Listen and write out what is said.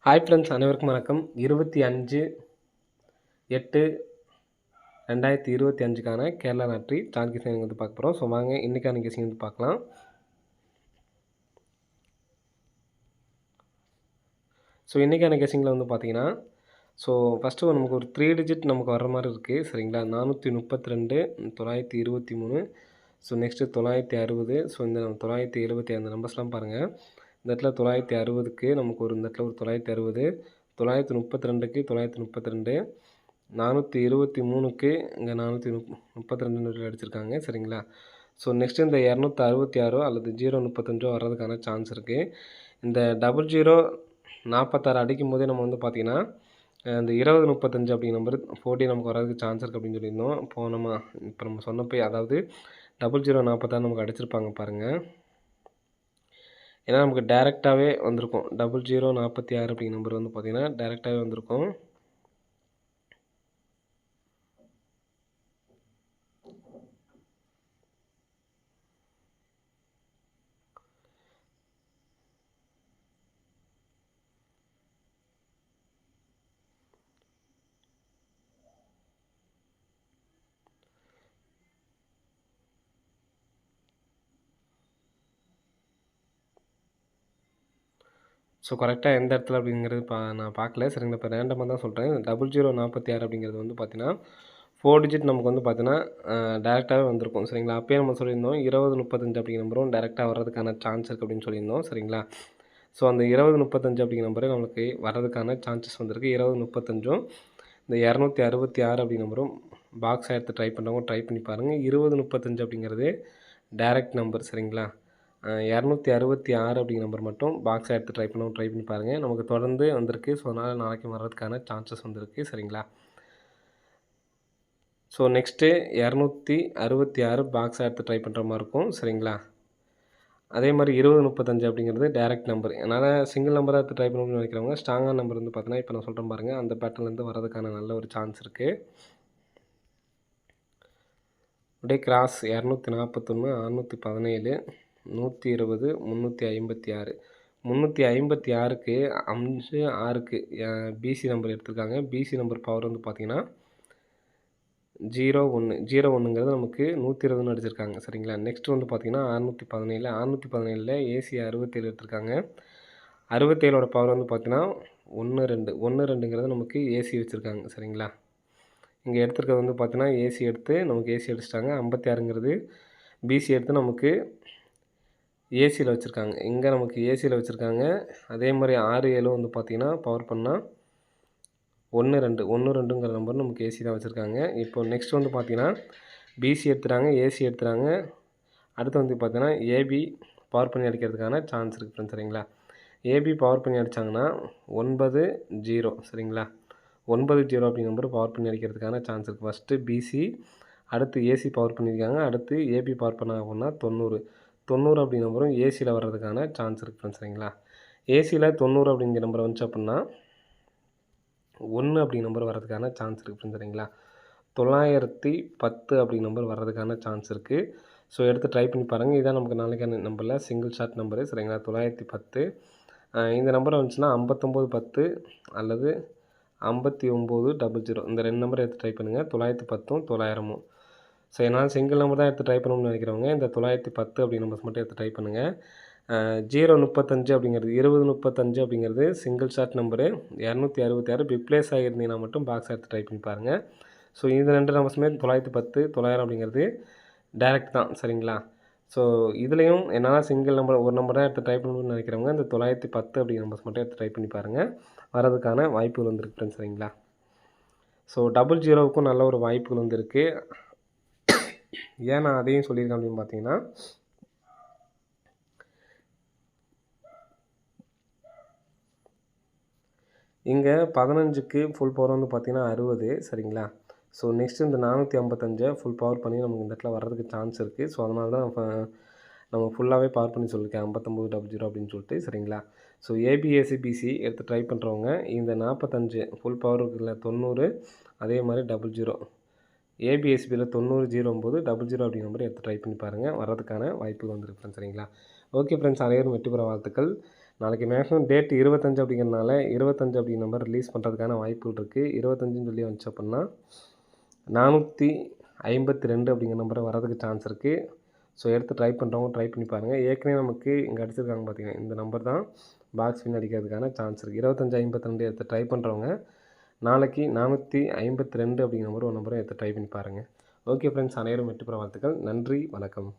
Hi friends, அனைவருக்கும் வணக்கம். 25/8/2025க்கான Kerala lottery chart guessing வந்து பார்க்க போகிறோம். ஸோ வாங்க இன்றைக்கான கெஸிங் வந்து பார்க்கலாம். ஸோ இன்றைக்கான கெஸிங்கில் வந்து பார்த்தீங்கன்னா, ஃபஸ்ட்டு நமக்கு ஒரு 3 டிஜிட் நமக்கு வர்ற மாதிரி இருக்குது. சரிங்களா, 432, 923, நெக்ஸ்ட்டு 960. இந்த 970 அந்த நம்பர்ஸ்லாம் பாருங்கள். இந்த இடத்துல 960க்கு நமக்கு இந்த இடத்துல ஒரு 960, 932க்கு 932, 423க்கு இங்கே 432 அடிச்சிருக்காங்க. சரிங்களா, நெக்ஸ்ட்டு இந்த 266 அல்லது 035 வர்றதுக்கான சான்ஸ் இருக்குது. இந்த 0046 அடிக்கும் போதே நம்ம வந்து பார்த்திங்கன்னா இந்த 2035 அப்படிங்கிற நம்பர் 40 நமக்கு வர்றதுக்கு சான்ஸ் இருக்குது அப்படின்னு சொல்லியிருந்தோம். இப்போ நம்ம சொன்னப்போ அதாவது 0046 நமக்கு அடிச்சிருப்பாங்க பாருங்கள். ஏன்னா நமக்கு டேரெக்டாகவே வந்திருக்கும். 0046 அப்படிங்கிற நம்பர் வந்து பார்த்திங்கன்னா டேரெக்டாகவே வந்திருக்கும். கரெக்டாக எந்த இடத்துல அப்படிங்கிறது நான் பார்க்கல. சரிங்களா, இப்போ ரேண்டமாக தான் சொல்கிறேன். 0046 அப்படிங்கிறது வந்து பார்த்தீங்கன்னா 4 டிஜிட் நமக்கு வந்து பார்த்தீங்கன்னா டேரெக்டாகவே வந்திருக்கும். சரிங்களா, அப்போயே நம்ம சொல்லியிருந்தோம் 2035 அப்படிங்கிற நம்பரும் டேரெக்டாக வர்றதுக்கான சான்ஸ் இருக்குது அப்படின்னு சொல்லியிருந்தோம். சரிங்களா, அந்த 2035 அப்படிங்கிற நம்பரே நமக்கு வர்றதுக்கான சான்சஸ் வந்திருக்கு. 2035 இந்த 266 அப்படிங்கிற நம்பரும் பாக்ஸாக எடுத்து ட்ரை பண்ணுறவங்க ட்ரை பண்ணி பாருங்கள். 2035 அப்படிங்கிறது டேரெக்ட் நம்பர். சரிங்களா, 266 அப்படிங்கிற நம்பர் மட்டும் பாக்ஸாக எடுத்து ட்ரை பண்ணி பாருங்கள். நமக்கு தொடர்ந்து வந்திருக்கு. அதனால் நாளைக்கு வர்றதுக்கான சான்சஸ் வந்திருக்கு. சரிங்களா, நெக்ஸ்ட்டு 266 பாக்ஸாக எடுத்து ட்ரை பண்ணுற மாதிரி இருக்கும். சரிங்களா, அதே மாதிரி 2035 அப்படிங்கிறது டேரெக்ட் நம்பர். அதனால் சிங்கிள் நம்பராக எடுத்து ட்ரை பண்ணணும்னு நினைக்கிறவங்க ஸ்ட்ராங்கான நம்பர் வந்து பார்த்தீங்கன்னா இப்போ நான் சொல்கிறேன் பாருங்கள், அந்த பேட்டர்லேருந்து வர்றதுக்கான நல்ல ஒரு சான்ஸ் இருக்குது. அப்படியே கிராஸ் 241, 617, 120, 356. 356க்கு 5 6க்கு பிசி நம்பர் எடுத்திருக்காங்க. பிசி நம்பர் பவர் வந்து பார்த்திங்கன்னா 01. 01ங்கிறது நமக்கு 120ன்னு அடிச்சிருக்காங்க. சரிங்களா, நெக்ஸ்ட் வந்து பார்த்திங்கன்னா 617. 617ல் ஏசி 67 எடுத்திருக்காங்க. 67ஓட பவர் வந்து பார்த்திங்கன்னா 12. 12ங்கிறது நமக்கு ஏசி வச்சுருக்காங்க. சரிங்களா, இங்கே எடுத்துருக்கிறது வந்து பார்த்தீங்கன்னா ஏசி எடுத்து நமக்கு ஏசி அடிச்சிட்டாங்க. 56ங்கிறது பிசி எடுத்து நமக்கு ஏசியில் வச்சுருக்காங்க. இங்கே நமக்கு ஏசியில் வச்சுருக்காங்க. அதே மாதிரி 6 7 வந்து பார்த்திங்கன்னா பவர் பண்ணால் 12. 12ங்கிற நம்பர் நமக்கு ஏசி தான் வச்சுருக்காங்க. இப்போ நெக்ஸ்ட் வந்து பார்த்திங்கன்னா பிசி எடுத்துகிறாங்க, ஏசி எடுத்துகிறாங்க. அடுத்து வந்து பார்த்திங்கன்னா ஏபி பவர் பண்ணி அடிக்கிறதுக்கான சான்ஸ் இருக்குது ஃப்ரெண்ட்ஸ். சரிங்களா, ஏபி பவர் பண்ணி அடித்தாங்கன்னா 90. சரிங்களா, 90 அப்படி நம்பர் பவர் பண்ணி அடிக்கிறதுக்கான சான்ஸ் இருக்குது. ஃபஸ்ட்டு பிசி, அடுத்து ஏசி பவர் பண்ணியிருக்காங்க, அடுத்து ஏபி பவர் பண்ண அப்படின்னா 90 அப்படி நம்பரும் ஏசியில் வர்றதுக்கான சான்ஸ் இருக்குது ஃப்ரெண்ட்ஸ். சரிங்களா, ஏசியில் 90 அப்படிங்கிற நம்பர் வந்துச்சு அப்படின்னா 1 அப்படி நம்பர் வர்றதுக்கான சான்ஸ் இருக்குது ஃப்ரெண்ட்ஸ். சரிங்களா, 910 அப்படி நம்பர் வர்றதுக்கான சான்ஸ் இருக்குது. எடுத்து ட்ரை பண்ணி பாருங்கள். இதான் நமக்கு நாளைக்கான நம்பரில் சிங்கிள் ஷார்ட் நம்பரு. சரிங்களா, 910. இந்த நம்பர் வந்துச்சுன்னா 5910 அல்லது 5900. இந்த 2 நம்பர் எடுத்து ட்ரை பண்ணுங்கள். 910ம் 900ம். என்னால் சிங்கிள் நம்பர் தான் எடுத்து ட்ரை பண்ணணும்னு நினைக்கிறவங்க இந்த 910 அப்படி நம்பர்ஸ் மட்டும் எடுத்து ட்ரை பண்ணுங்கள். 035 அப்படிங்கிறது 2035 அப்படிங்கிறது சிங்கிள் ஷார்ட் நம்பரு. 266 பிப்ளேஸ் ஆகியிருந்தீங்கன்னா மட்டும் பாக்ஸ் எடுத்து ட்ரை பண்ணி பாருங்கள். இந்த 2 நம்பர்ஸுமே 910 900 அப்படிங்கிறது டேரெக்ட் தான். சரிங்களா, இதுலேயும் என்னால் சிங்கிள் நம்பர் ஒரு நம்பர் தான் எடுத்து ட்ரை பண்ணணும்னு நினைக்கிறவங்க இந்த 910 அப்படிங்கிற நம்பர்ஸ் மட்டும் எடுத்து ட்ரை பண்ணி பாருங்கள். வரதுக்கான வாய்ப்புகள் வந்துருக்கு ஃப்ரெண்ட்ஸ். சரிங்களா, 00க்கும் நல்ல ஒரு வாய்ப்புகள் வந்துருக்கு. ஏன் நான் அதையும் சொல்லியிருக்கேன் அப்படின்னு பார்த்தீங்கன்னா, இங்கே 15க்கு ஃபுல் பவர் வந்து பார்த்திங்கன்னா 60. சரிங்களா, நெக்ஸ்ட்டு இந்த 455 ஃபுல் பவர் பண்ணி நமக்கு இந்த இடத்துல வர்றதுக்கு சான்ஸ் இருக்குது. அதனால தான் நம்ம ஃபுல்லாகவே பவர் பண்ணி சொல்லியிருக்கேன் 5900 அப்படின்னு சொல்லிட்டு. சரிங்களா, ஏபிஎஸ்சி பிசி எடுத்து ட்ரை பண்ணுறவங்க இந்த 45 ஃபுல் பவர் இருக்குல்ல 90, அதே மாதிரி 00 ஏபிஎஸ்பியில் 90 09 00 அப்படிங்கிற நம்பர் எடுத்து ட்ரை பண்ணி பாருங்கள். வர்றதுக்கான வாய்ப்புகள் வந்துருக்கு ஃப்ரெண்ட்ஸ். சரிங்களா, ஓகே ஃப்ரெண்ட்ஸ், அனைவரும் வெற்றி பெற வாழ்த்துக்கள். நாளைக்கு மேக்ஸிமம் டேட் 25 அப்படிங்கிறனால 25 அப்படிங்கிற நம்பர் ரிலீஸ் பண்ணுறதுக்கான வாய்ப்புகள் இருக்குது. 25ன்னு சொல்லி வந்துச்சு அப்படின்னா 452 அப்படிங்கிற நம்பர் வரதுக்கு சான்ஸ் இருக்குது. ஸோ எடுத்து ட்ரை பண்ணுறவங்க ட்ரை பண்ணி பாருங்கள். ஏற்கனவே நமக்கு இங்கே அடிச்சிருக்காங்க பார்த்தீங்கன்னா, இந்த நம்பர் தான் பாக்ஸ் வின் அடிக்கிறதுக்கான சான்ஸ் இருக்குது. 2552 எடுத்து ட்ரை பண்ணுறவங்க நாளைக்கு 452 அப்படிங்கிற நம்பர் ஒரு நம்பரை எடுத்து ட்ரை பண்ணி பாருங்கள். ஓகே ஃப்ரெண்ட்ஸ், அனைவரும் வெற்றி பெற வாழ்த்துக்கள். நன்றி, வணக்கம்.